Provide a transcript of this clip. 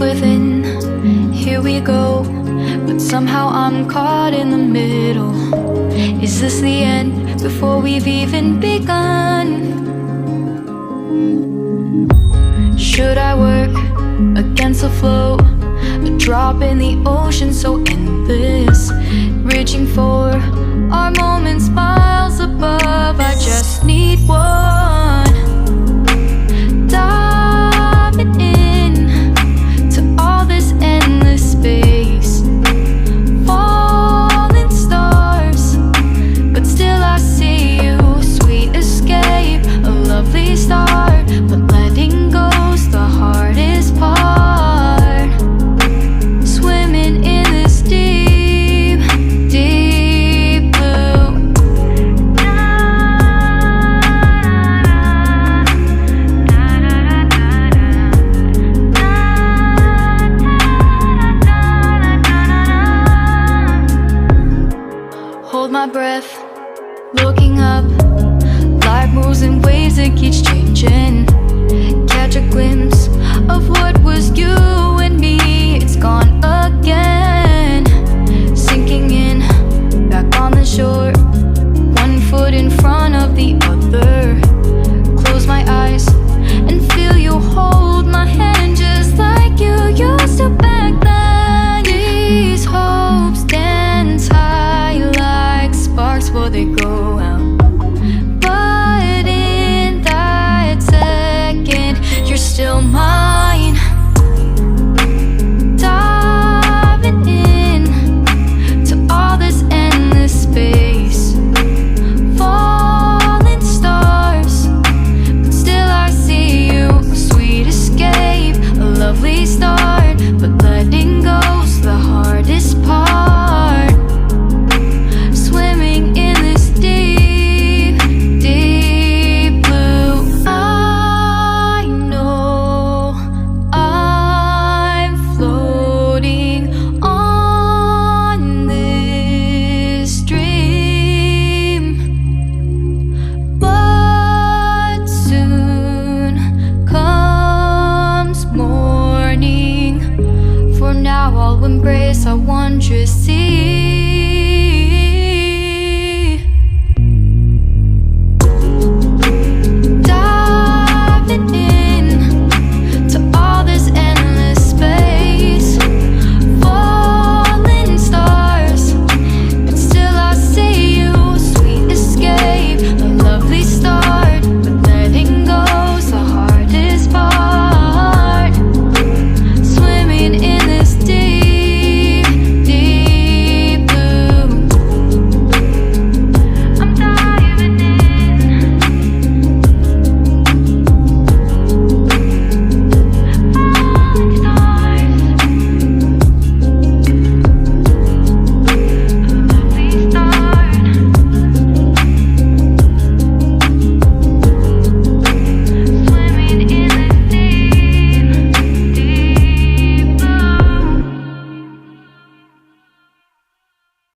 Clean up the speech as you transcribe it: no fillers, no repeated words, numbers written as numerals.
within, here we go. But somehow I'm caught in the middle. Is this the end before we've even begun? Should I work against the flow? A drop in the ocean so endless, reaching for our moments miles above. I just need one.